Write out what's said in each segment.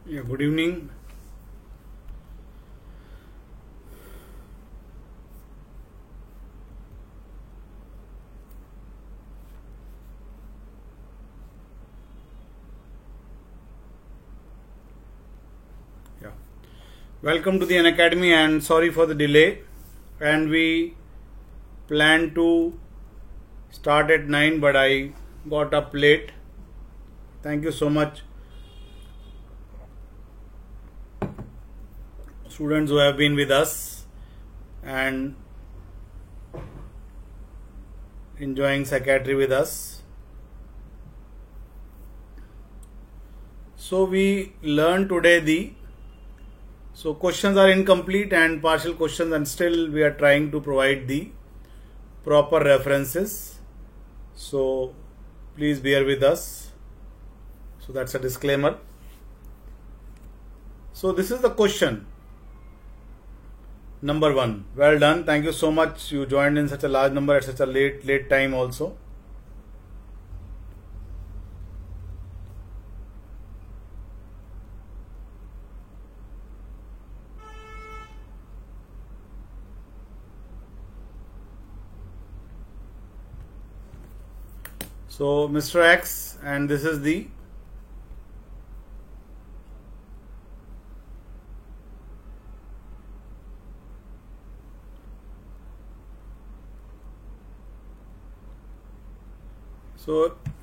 Yeah, good evening. Yeah. Welcome to the Unacademy and sorry for the delay. And we planned to start at 9 but I got up late. Thank you so much students who have been with us and enjoying psychiatry with us. So we learned today so questions are incomplete and partial questions, and still we are trying to provide the proper references. So please bear with us. So that's a disclaimer. So this is the question number 1. Well done. Thank you so much. You joined in such a large number at such a late time also. So Mr. X, and this is the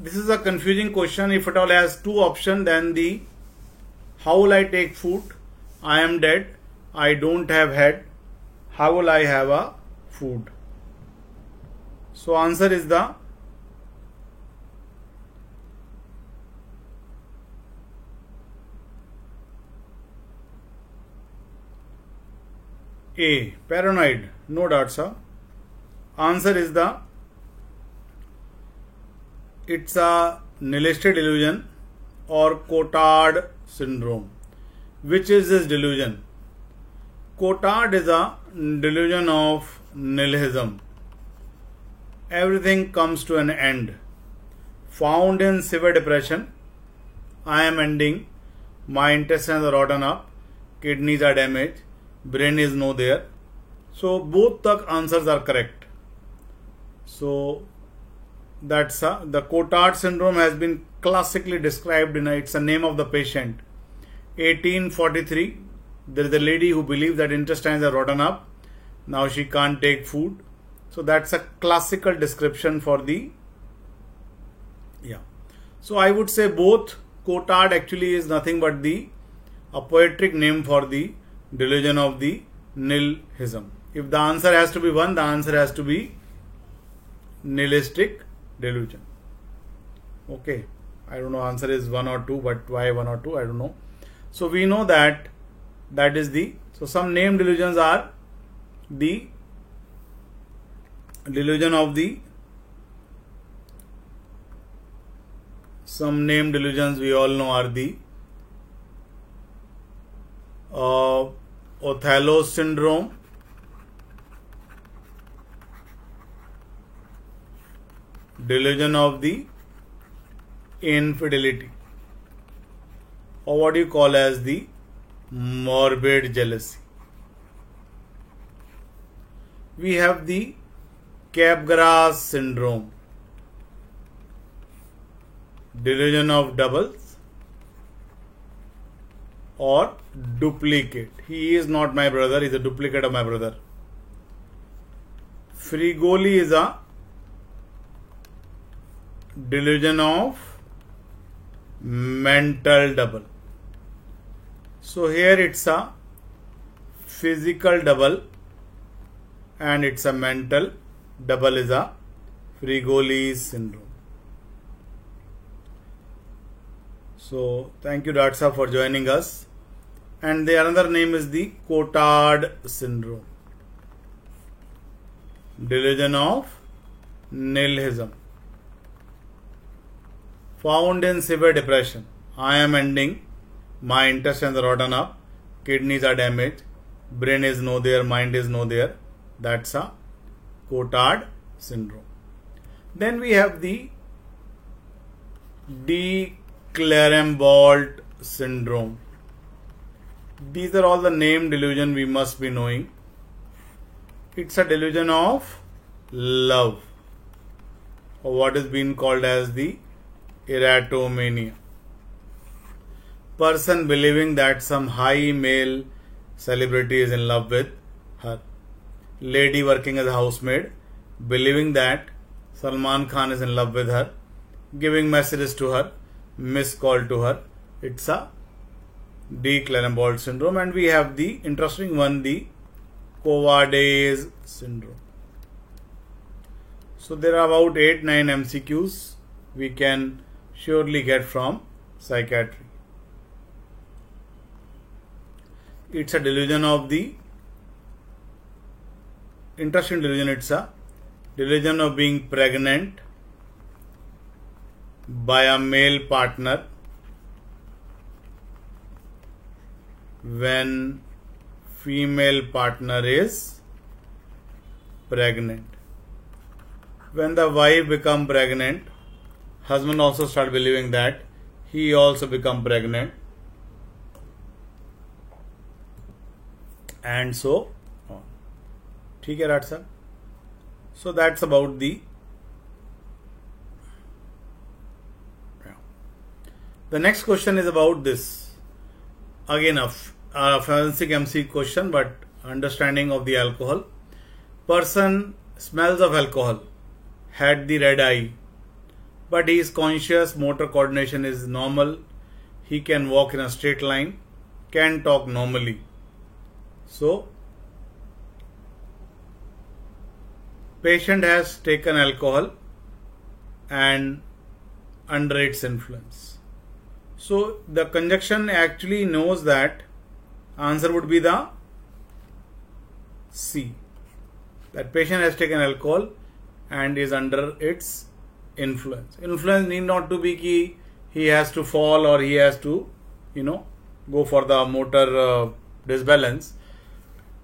this is a confusing question. If it all has two options, then the how will I take food? I am dead. I don't have head. How will I have a food? So answer is the A. Paranoid. No doubt, sir. Answer is it's a nihilistic delusion or Cotard syndrome. Which is this delusion? Cotard is a delusion of nihilism. Everything comes to an end. Found in severe depression. I am ending. My intestines are rotten up. Kidneys are damaged. Brain is no there. So both the answers are correct. So that's the Cotard syndrome has been classically described in it's a name of the patient. 1843, there is a lady who believes that intestines are rotten up. Now she can't take food. So that's a classical description for the So I would say both. Cotard actually is nothing but a poetic name for the delusion of the nihilism. If the answer has to be one, the answer has to be nihilistic delusion. Okay, I don't know answer is 1 or 2, but why 1 or 2 I don't know. So we know that is so some name delusions are the delusion of some name delusions we all know are the Othello syndrome, delusion of the infidelity, or what you call as the morbid jealousy. We have the Capgras syndrome, delusion of doubles or duplicate. He is not my brother, he is a duplicate of my brother. Frigoli is a delusion of mental double. So here it's a physical double and it's a mental double is a Frigoli syndrome. So thank you Datsa for joining us. And the another name is the Cotard syndrome, delusion of nihilism. Found in severe depression. I am ending. My intestines are rotten up. Kidneys are damaged. Brain is no there. Mind is no there. That's a Cotard syndrome. Then we have the De Clermont syndrome. These are all the name delusion we must be knowing. It's a delusion of love, or what is being called as the erotomania. Person believing that some high male celebrity is in love with her. Lady working as a housemaid believing that Salman Khan is in love with her, giving messages to her, missed call to her. It's a de Clenbold syndrome. And we have the interesting one, the Covades syndrome. So there are about 8-9 MCQs we can surely get from psychiatry. It's a delusion of the interesting delusion. It's a delusion of being pregnant by a male partner when female partner is pregnant. When the wife become pregnant, husband also start believing that he also become pregnant, and so on. ठीक है राठ साहब? So that's about the next question is about this. Again a forensic MC question, but understanding of the alcohol. Person smells of alcohol, had the red eye, but he is conscious, motor coordination is normal, he can walk in a straight line, can talk normally. So patient has taken alcohol and under its influence. So the conjunction actually knows that answer would be the C. That patient has taken alcohol and is under its influence. Influence need not to be ki he has to fall or he has to, go for the motor disbalance.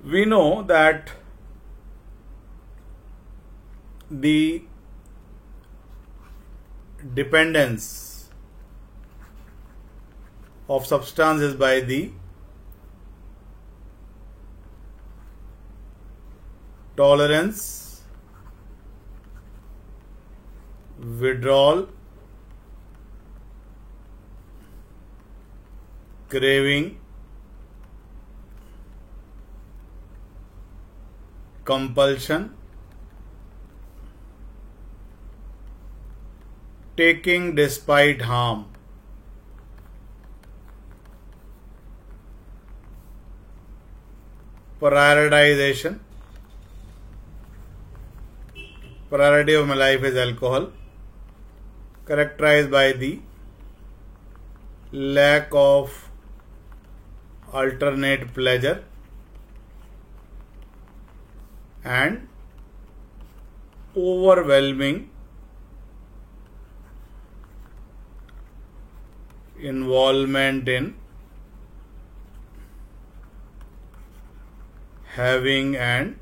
We know that the dependence of substance is by the tolerance, withdrawal, craving, compulsion, taking despite harm, prioritization. Priority of my life is alcohol, characterized by the lack of alternate pleasure and overwhelming involvement in having and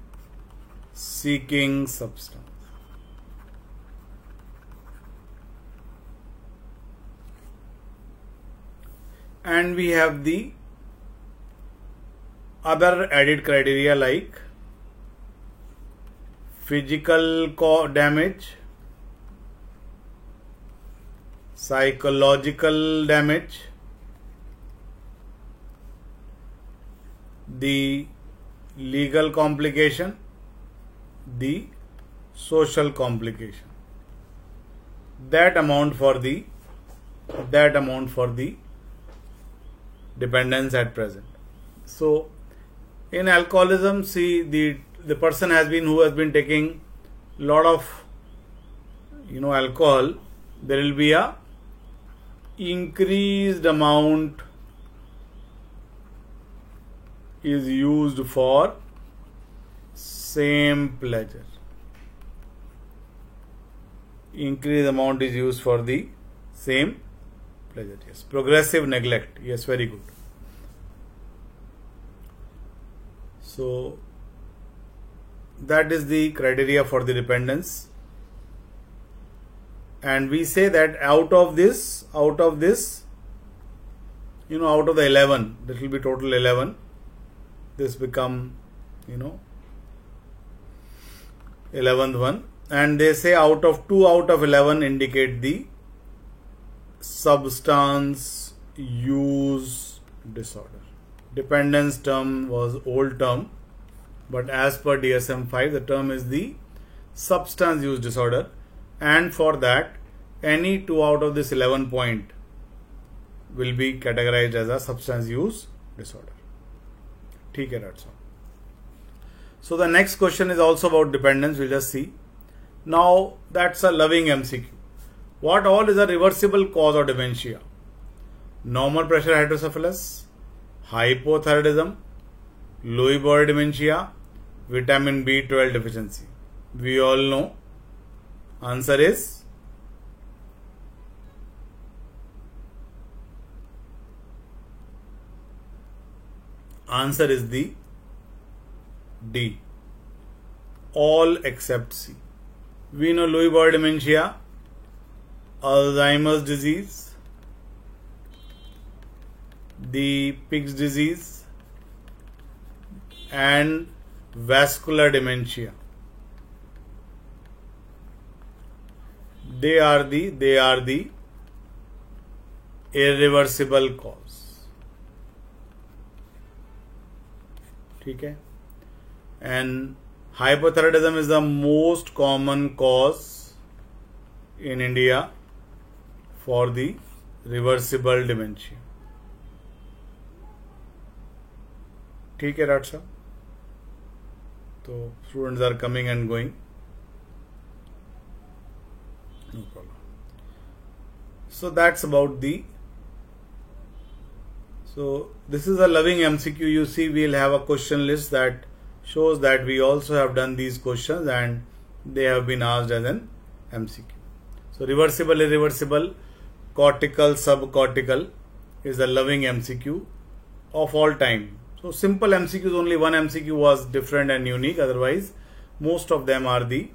seeking substance. And we have the other added criteria like physical damage, psychological damage, the legal complication, the social complication. That amount for the dependence at present. So in alcoholism, see the person who has been taking lot of alcohol, there will be a increased amount is used for same pleasure. Increased amount is used for the same pleasure. Yes. Progressive neglect. Yes, very good. So that is the criteria for the dependence. And we say that out of this out of the 11, this will be total 11. This become, 11th one. And they say 2 out of 11 indicate the substance use disorder. Dependence term was old term, but as per DSM-5, the term is the substance use disorder, and for that, any 2 out of this 11 point will be categorized as a substance use disorder. Okay, that's all. So the next question is also about dependence. We'll just see. Now that's a loving MCQ. What all is a reversible cause of dementia? Normal pressure hydrocephalus, hypothyroidism, Lewy body dementia, vitamin B12 deficiency. We all know. Answer is the D. All except C. We know Lewy body dementia, Alzheimer's disease, the Pick's disease, and vascular dementia. They are the irreversible cause. Okay? And hypothyroidism is the most common cause in India for the reversible dementia. ठीक है doctor साहब, तो students are coming and going. No problem. So that's about the. So this is a loving MCQ. You see, we'll have a question list that shows that we also have done these questions and they have been asked as an MCQ. So reversible, irreversible, cortical, subcortical is a loving MCQ of all time. So simple MCQs, only one MCQ was different and unique. Otherwise, most of them are the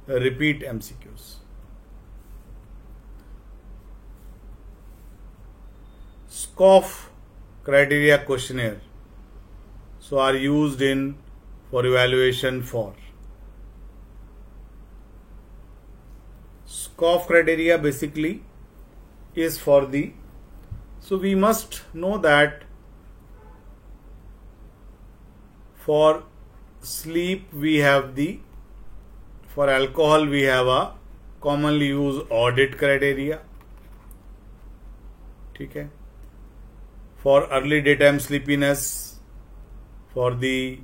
repeat MCQs. SCOFF criteria questionnaire. So are used for evaluation for. SCOFF criteria basically is for the. So we must know that for sleep we have for alcohol we have a commonly used audit criteria. Okay. For early daytime sleepiness, for the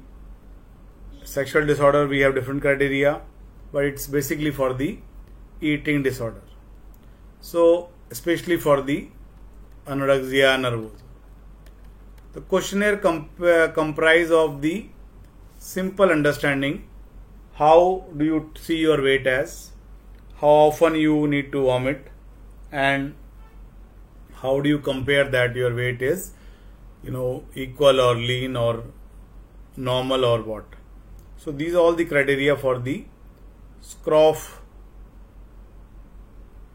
sexual disorder we have different criteria, but it's basically for the eating disorder. So especially for the anorexia nervosa. The questionnaire comprise of the simple understanding. How do you see your weight as? How often you need to vomit? And how do you compare that your weight is, equal or lean or normal or what? So these are all the criteria for the SCOFF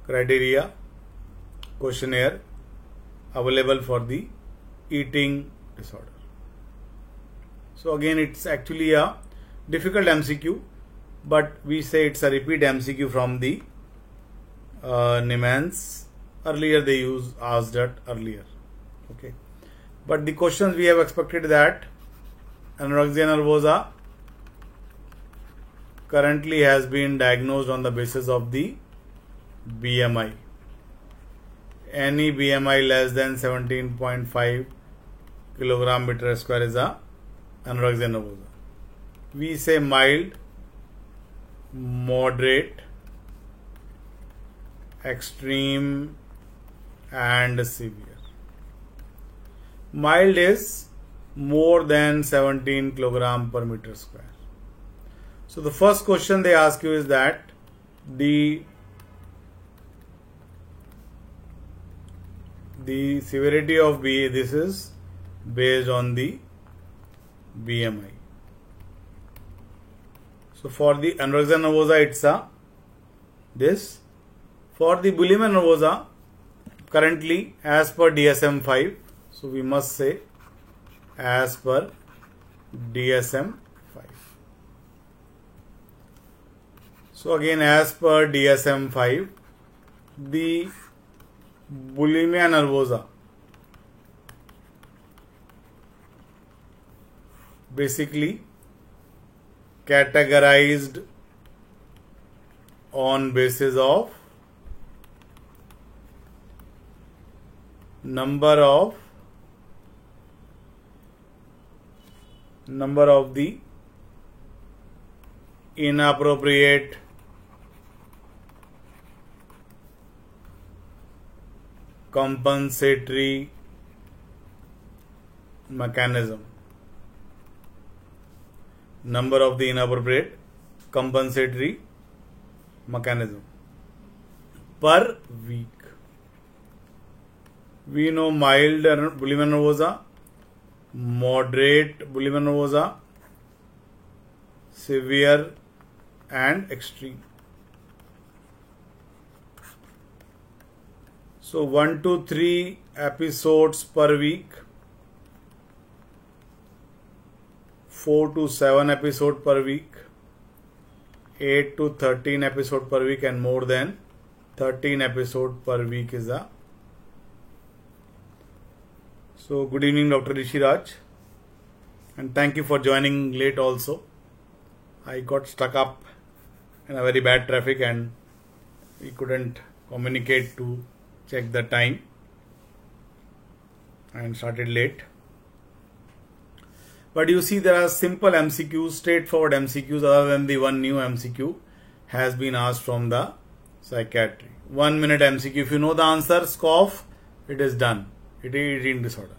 criteria questionnaire available for the eating disorder. So again, it's actually a difficult MCQ, but we say it's a repeat MCQ from the Nemans. Earlier they asked that earlier. Okay, but the questions we have expected that anorexia nervosa currently has been diagnosed on the basis of the BMI. Any BMI less than 17.5 kilogram meter square is a anorexia nervosa. We say mild, moderate, extreme, and severe. Mild is more than 17 kilogram per meter square. So the first question they ask you is that the severity of this is based on the BMI. So for the anorexia nervosa it's this. For the bulimia nervosa, currently as per DSM-5, So we must say as per DSM-5. So again, as per DSM-5, the bulimia nervosa basically categorized on basis of number of the inappropriate compensatory mechanism. Number of the inappropriate compensatory mechanism per week. We know mild bulimia nervosa, moderate bulimia nervosa, severe and extreme. So 1 to 3 episodes per week, 4 to 7 episodes per week, 8 to 13 episodes per week, and more than 13 episodes per week is the. So good evening, Dr. Rishi Raj, and thank you for joining late also. I got stuck up in a very bad traffic and we couldn't communicate to check the time and started late. But you see, there are simple MCQs, straightforward MCQs, other than the one new MCQ has been asked from the psychiatry. 1 minute MCQ. If you know the answer, scoff, it is done. It is eating disorder.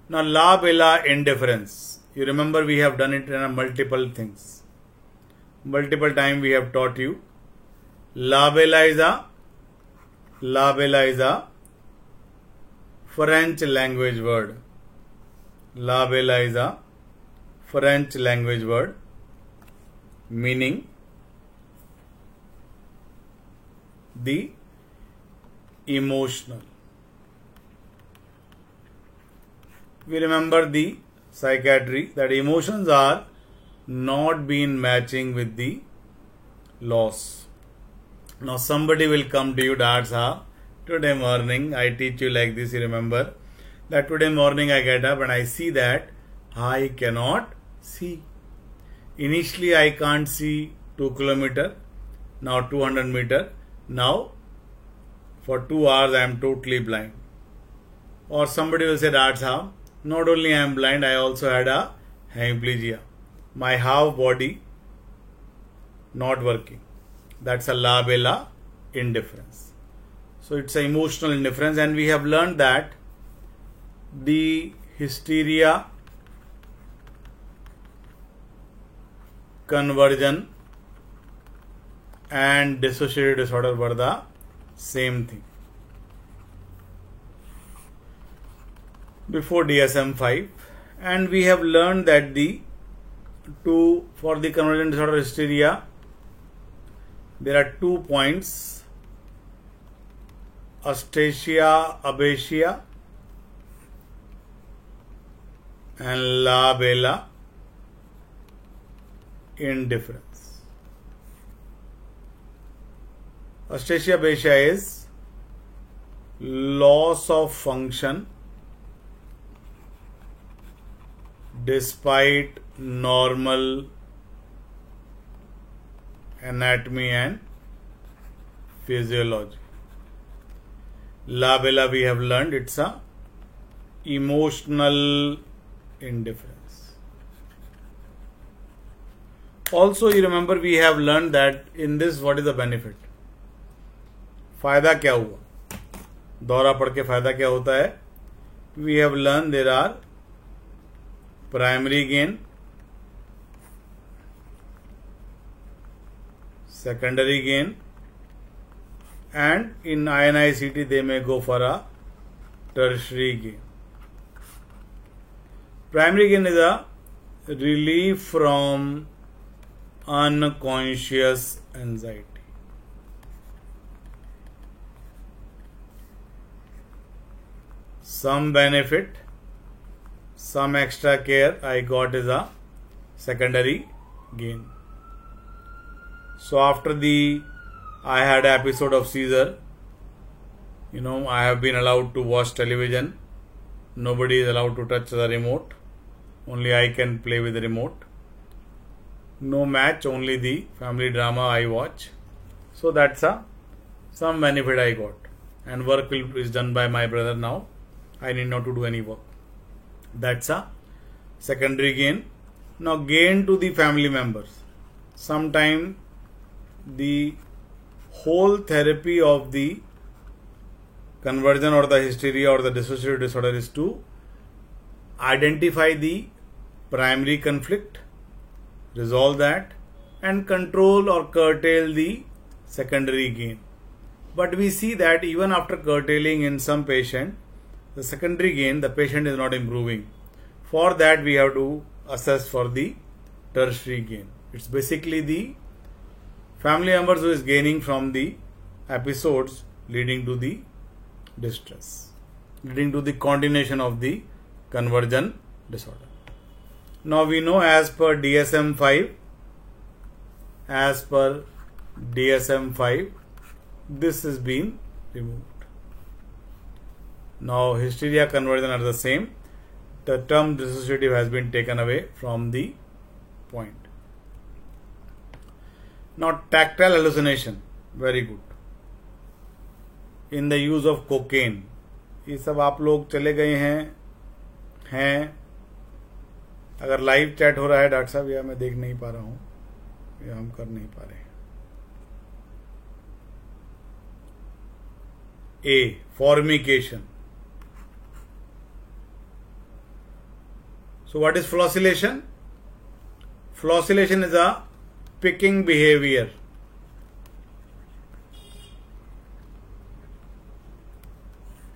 Now, La Bella indifference. You remember we have done it in multiple things. Multiple time we have taught you. La Bella is a French language word. La Bella is a French language word meaning the emotional. We remember the psychiatry that emotions are not been matching with the loss. Now somebody will come to you, Dad Sahab, today morning I teach you like this, you remember that today morning I get up and I see that I cannot see. Initially I can't see 2 kilometers, now 200 meters, now for 2 hours I am totally blind. Or somebody will say, Dad Sahab, not only I am blind, I also had a hemiplegia. My half body not working. That's a La Bella indifference. So it's an emotional indifference, and we have learned that the hysteria, conversion and dissociative disorder were the same thing before DSM-5, and we have learned that for the conversion disorder hysteria there are 2 points: Astrasia, Abasia and La Bella indifference. Astrasia, Abasia is loss of function despite normal anatomy and physiology. La Bella we have learned it's a emotional indifference. Also you remember we have learned that in this what is the benefit? फायदा क्या हुआ? दौरा पढ़ के फायदा क्या होता है? We have learned there are primary gain, secondary gain, and in INICT they may go for a tertiary gain. Primary gain is a relief from unconscious anxiety. some benefit, some extra care I got is a secondary gain. So after I had an episode of seizure, I have been allowed to watch television. Nobody is allowed to touch the remote. Only I can play with the remote. No match, only the family drama I watch. So that's some benefit I got. And work is done by my brother now. I need not to do any work. That's a secondary gain. Now gain to the family members. Sometime the whole therapy of the conversion or the hysteria or the dissociative disorder is to identify the primary conflict, resolve that, and control or curtail the secondary gain. But we see that even after curtailing in some patient, the secondary gain, the patient is not improving. For that we have to assess for the tertiary gain. It's basically the family members who is gaining from the episodes leading to the distress, leading to the continuation of the conversion disorder. Now we know as per DSM-5, this is being removed. Now hysteria, conversion are the same. The term dissociative has been taken away from the point. Now tactile hallucination, very good. In the use of cocaine, ये सब आप लोग चले गए हैं अगर live chat हो रहा है डॉक्टर साहब, या मैं देख नहीं पा रहा हूँ, या हम कर नहीं पा रहे हैं. A. Formication. So what is flocculation? Flocculation is a picking behavior.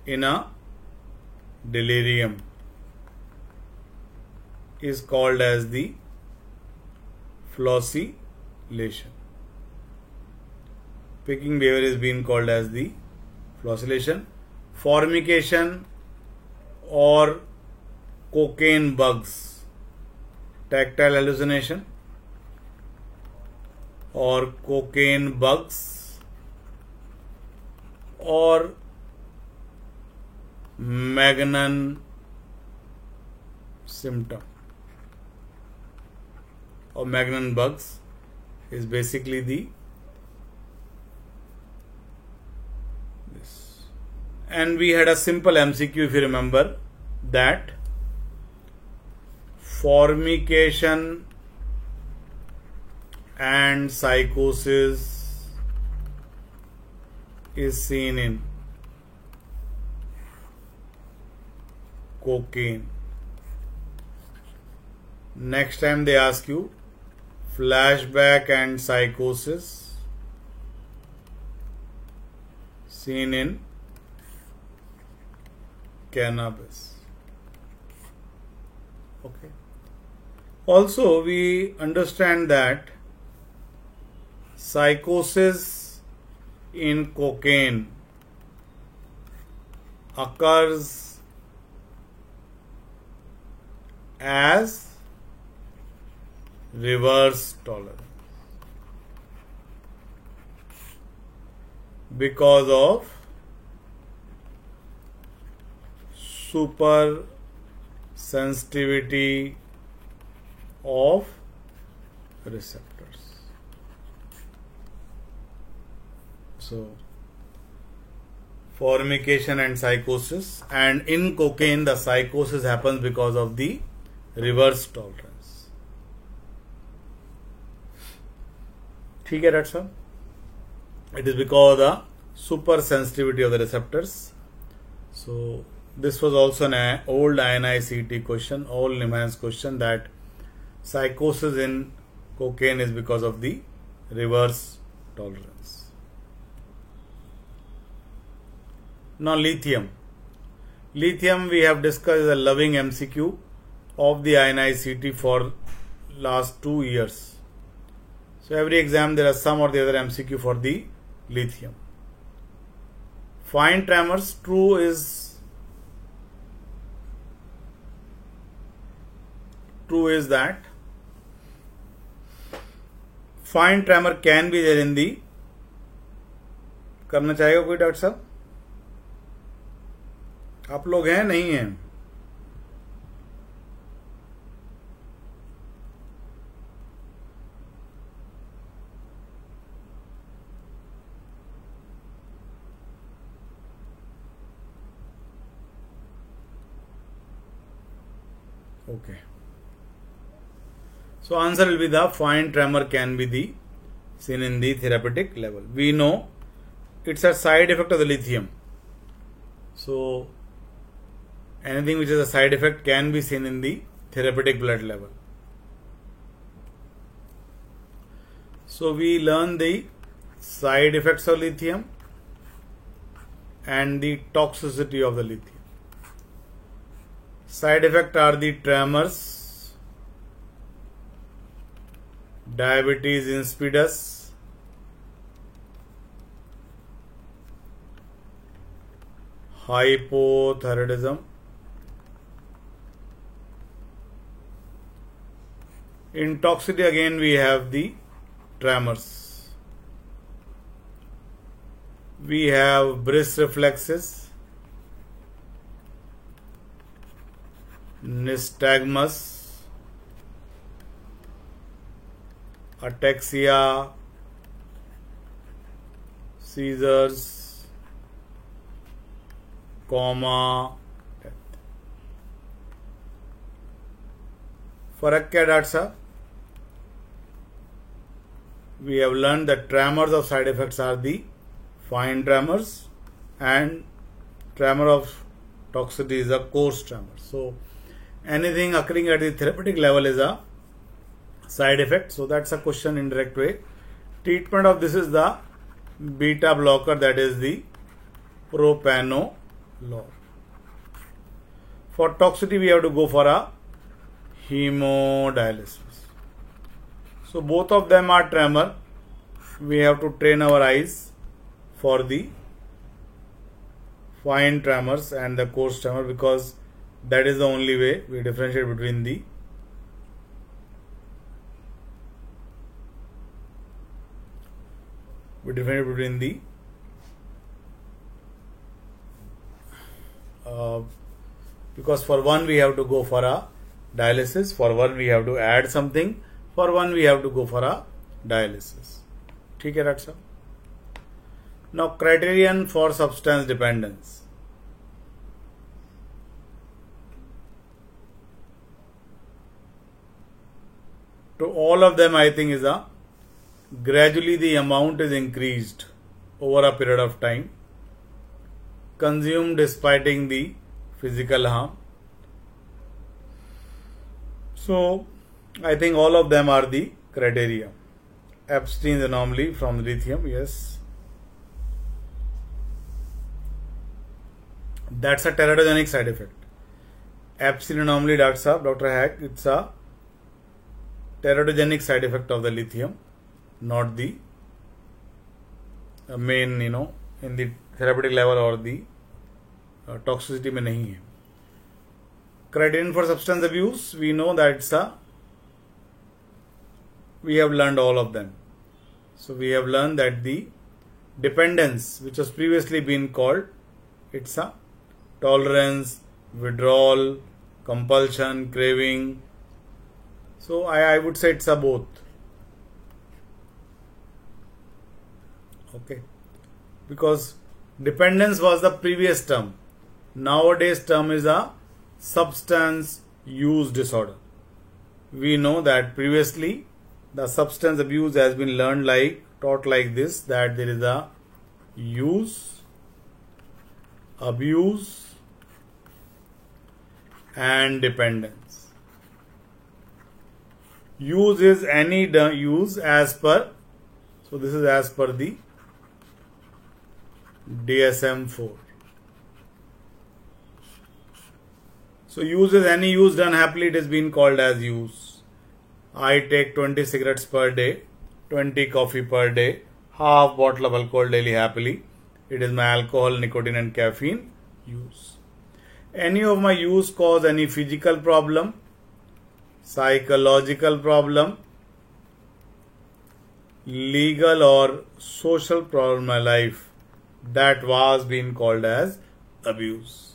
In a delirium is called as the flocculation. Picking behavior is being called as the flocculation. Formication or cocaine bugs, tactile hallucination or cocaine bugs or Magnan symptom or Magnan bugs is basically this. And we had a simple MCQ, if you remember, that formication and psychosis is seen in cocaine. Next time they ask you flashback and psychosis seen in cannabis. Okay. Also, we understand that psychosis in cocaine occurs as reverse tolerance because of super sensitivity of receptors. So formication and psychosis, and in cocaine the psychosis happens because of the reverse tolerance. ठीक है doctor साहब? It is because of the super sensitivity of the receptors. So this was also an old INI-CET question, old Nehman's question, that psychosis in cocaine is because of the reverse tolerance. Now lithium. Lithium we have discussed is a loving MCQ of the INI-CET for last 2 years. So every exam there are some or the other MCQ for the lithium. Fine tremors, true is true is that fine tremor can be there in the, करना चाहेगा कोई doctor साहब? आप लोग हैं नहीं हैं? Okay. So answer will be the fine tremor can be the seen in the therapeutic level. We know it's a side effect of the lithium. So anything which is a side effect can be seen in the therapeutic blood level. So we learn the side effects of lithium and the toxicity of the lithium. Side effects are the tremors, diabetes insipidus, hypothyroidism. In toxicity again we have the tremors. We have Briss reflexes, nystagmus, ataxia, seizures, coma, death. फर्क क्या doctor साहब? We have learned that tremors of side effects are the fine tremors and tremor of toxicity is a coarse tremor. So anything occurring at the therapeutic level is a side effect. So that's a question in direct way. Treatment of this is the beta blocker, that is the propranolol. For toxicity we have to go for a hemodialysis. So both of them are tremor. We have to train our eyes for the fine tremors and the coarse tremor, because that is the only way we differentiate between the because for one we have to go for a dialysis, for one we have to add something, for one we have to go for a dialysis. ठीक है doctor साहब? Now criterion for substance dependence. To all of them I think is a gradually the amount is increased over a period of time, consumed despite the physical harm. So I think all of them are the criteria. Abstain anomaly from lithium, yes. That's a teratogenic side effect. Abstain anomaly, Dr. Saab, Dr. Hack, it's a teratogenic side effect of the lithium, not the main, in the therapeutic level or the toxicity में नहीं है. Criterion for substance abuse, we know that we have learned all of them. So we have learned that the dependence, which was previously been called, it's a tolerance, withdrawal, compulsion, craving. So I would say it's a both. Okay. Because dependence was the previous term. Nowadays term is a substance use disorder. We know that previously the substance abuse has been taught like this, that there is a use, abuse and dependence. Use is any use as per, so this is as per the DSM-4. So use is any use done happily, it has been called as use. I take 20 cigarettes per day, 20 coffee per day, half bottle of alcohol daily happily. It is my alcohol, nicotine and caffeine use. Any of my use cause any physical problem, psychological problem, legal or social problem in my life that was being called as abuse.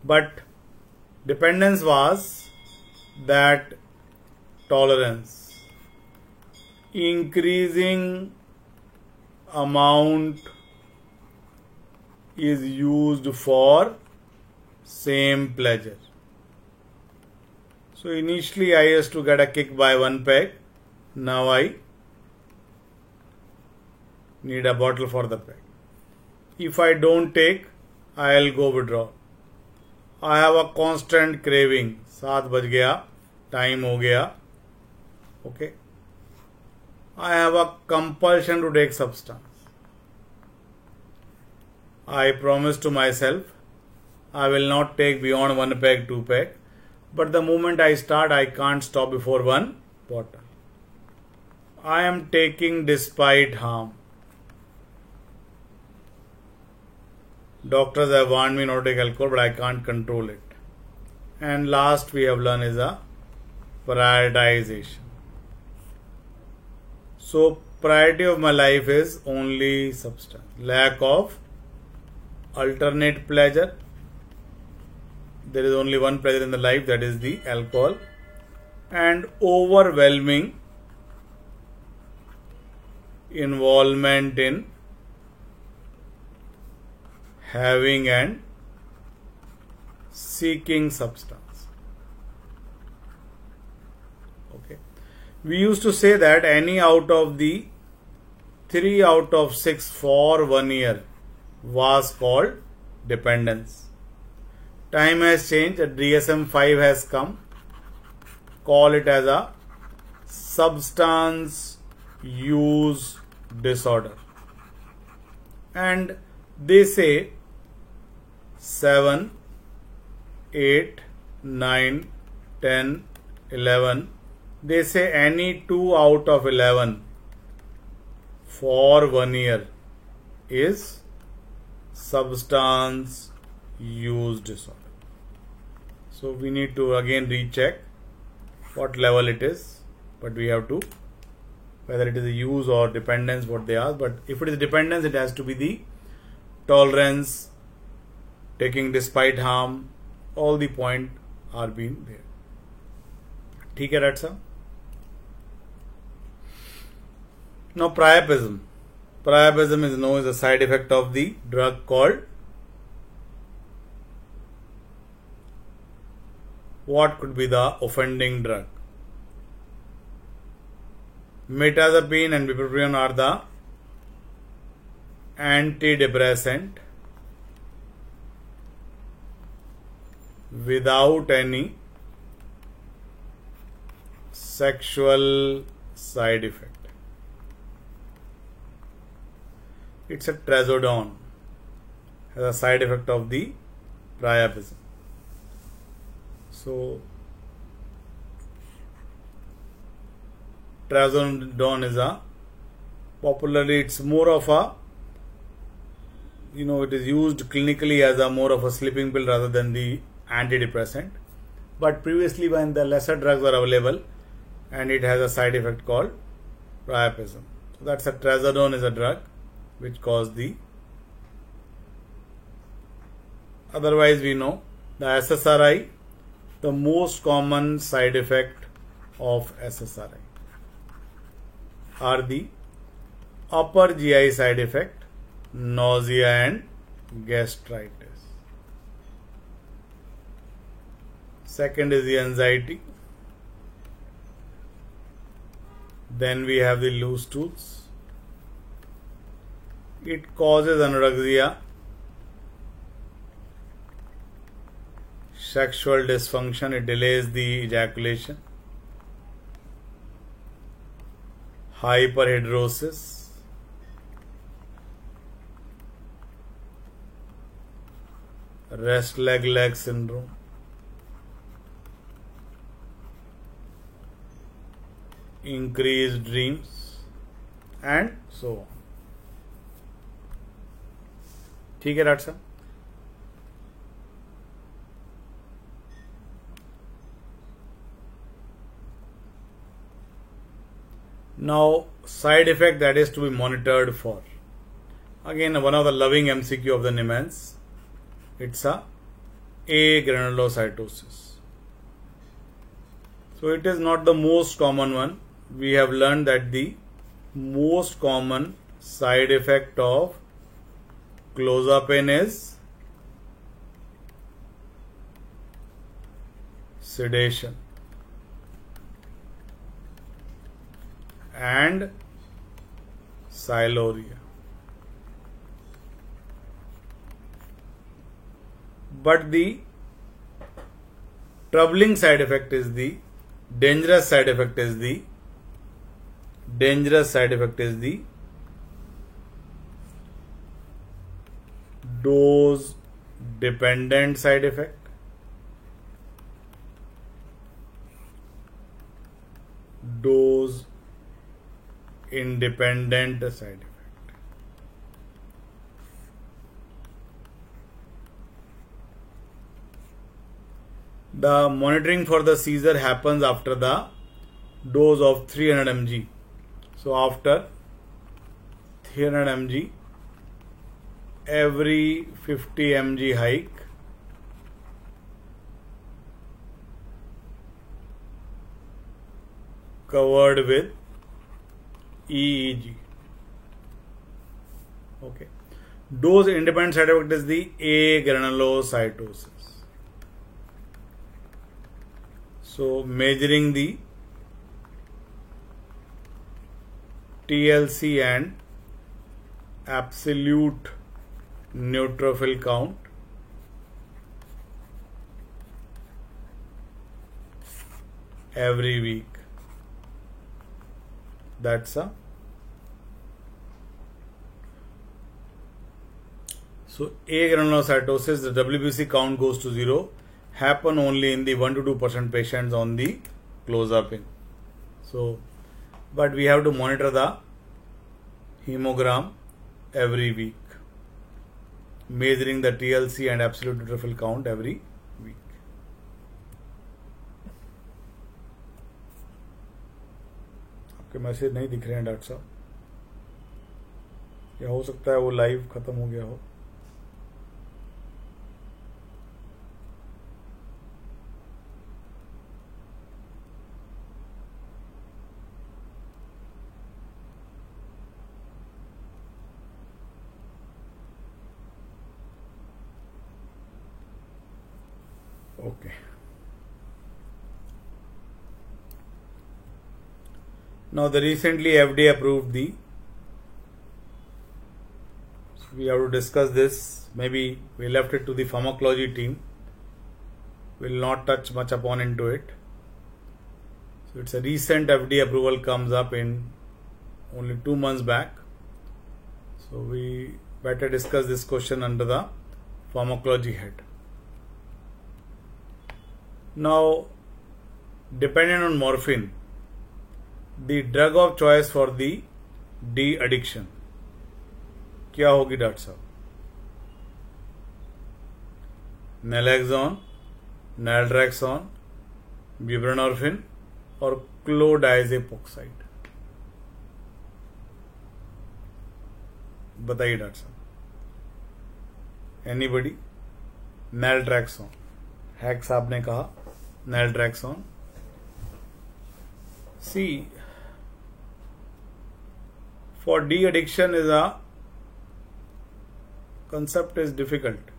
But dependence was that tolerance, increasing amount is used for same pleasure. So initially I used to get a kick by one peg. Now I need a bottle for the peg. If I don't take, I'll go withdraw. I have a constant craving. 7 बज गया, time हो गया. Okay. I have a compulsion to take substance. I promise to myself I will not take beyond 1 peg, 2 peg. But the moment I start, I can't stop before 1 bottle. I am taking despite harm. Doctors have warned me not to take alcohol, but I can't control it. And last we have learned is a prioritization. So priority of my life is only substance. Lack of alternate pleasure. There is only one pleasure in the life, that is the alcohol. And overwhelming involvement in having and seeking substance. Okay. We used to say that any out of the 3 out of 6 for 1 year was called dependence. Time has changed. DSM-5 has come. Call it as a substance use disorder. And they say 7, 8, 9, 10, 11. They say any 2 out of 11 for 1 year is substance use disorder. So we need to again recheck what level it is, but we have to, whether it is a use or dependence, what they ask. But if it is dependence, it has to be the tolerance, taking despite harm, all the point are being there. ठीक है doctor साहब. Now priapism. Priapism is known as a side effect of the drug called, what could be the offending drug? Mirtazapine and bupropion are the antidepressant without any sexual side effect. It's a trazodone, has a side effect of the priapism. So trazodone is a popularly, it's more of a, it is used clinically as a more of a sleeping pill rather than the antidepressant. But previously when the lesser drugs were available, and it has a side effect called priapism. So that's a trazodone is a drug which causes the, otherwise we know the SSRI, the most common side effect of SSRI are the upper GI side effect, nausea and gastritis. Second is the anxiety. Then we have the loose stools. It causes anorexia, sexual dysfunction, it delays the ejaculation, hyperhidrosis, rest leg syndrome, increased dreams, and so on. ठीक है doctor साहब. Now, side effect that is to be monitored for. Again, one of the loving MCQ of the NIMANS. It's a agranulocytosis. So it is not the most common one. We have learned that the most common side effect of clozapine is sedation and sialorrhea. But the troubling side effect is the dangerous side effect is the dose dependent side effect. Dose independent side effect. The monitoring for the seizure happens after the dose of 300 mg. So after 300 mg, every 50 mg hike covered with EEG. Okay. Dose independent side effect is the agranulocytosis. So measuring the TLC and absolute neutrophil count every week. That's a so agranulocytosis, the WBC count goes to 0, happen only in the 1 to 2% patients on the clozapine. So, but we have to monitor the hemogram every week, measuring the TLC and absolute neutrophil count every week. आपके message नहीं दिख रहे हैं doctor साहब, या हो सकता है वो लाइव खत्म हो गया हो. Okay. Now the recently FDA approved the, so we have to discuss this. Maybe we left it to the pharmacology team. Will not touch much upon into it. So it's a recent FDA approval, comes up in only 2 months back. So we better discuss this question under the pharmacology head. Now, dependent on morphine, the drug of choice for the D addiction क्या होगी doctor साहब? नैलेक्सोन, नैल्ट्रैक्सोन, buprenorphine और क्लोडाइजेपोक्साइड. बताइए doctor साहब. Anybody? नैल्ट्रैक्सोन, hack साहब ने कहा naltrexone. See, for D addiction is a concept is difficult.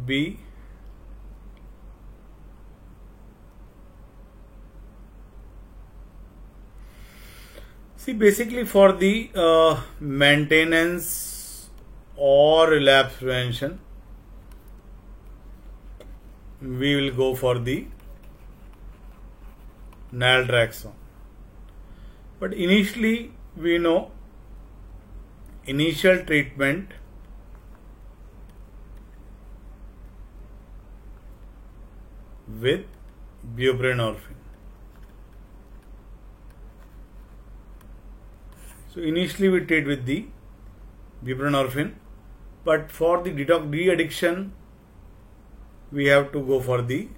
B, see, basically for the maintenance or relapse prevention, we will go for the naltrexone. But initially, we know initial treatment with buprenorphine. So initially we treat with the buprenorphine, but for the D addiction, we have to go for the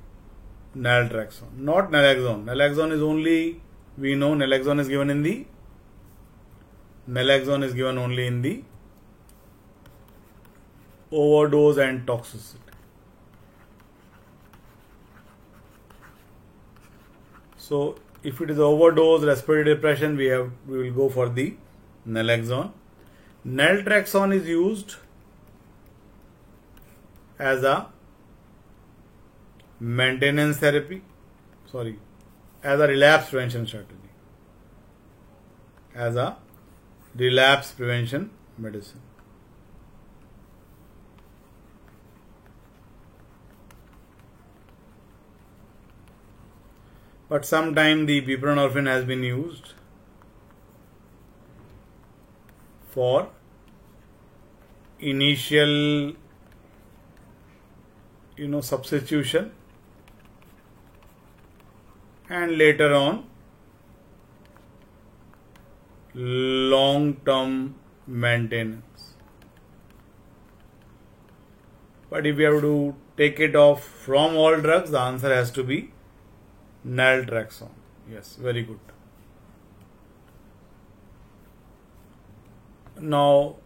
naltrexone, not naloxone. Naloxone is only, we know naloxone is given in the Naloxone is given only in the overdose and toxicity. So if it is overdose respiratory depression, we will go for the naloxone. Naltrexone is used as a maintenance therapy, as a relapse prevention strategy, as a relapse prevention medicine. But sometime the buprenorphine has been used for initial substitution and later on long term maintenance. But if we have to take it off from all drugs, the answer has to be naltrexone. Yes, very good. Now,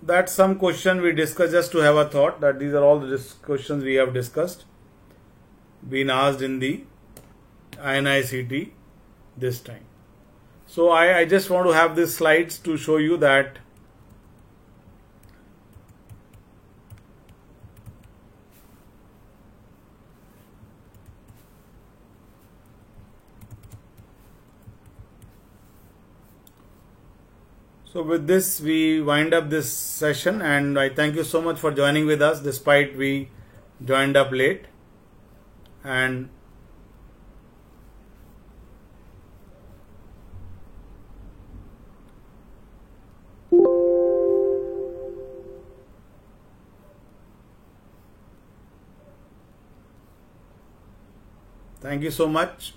that's some question we discussed just to have a thought that these are all the questions we have discussed, been asked in the INICET this time. So I just want to have these slides to show you that so with this we wind up this session, and I thank you so much for joining with us despite we joined up late. And thank you so much.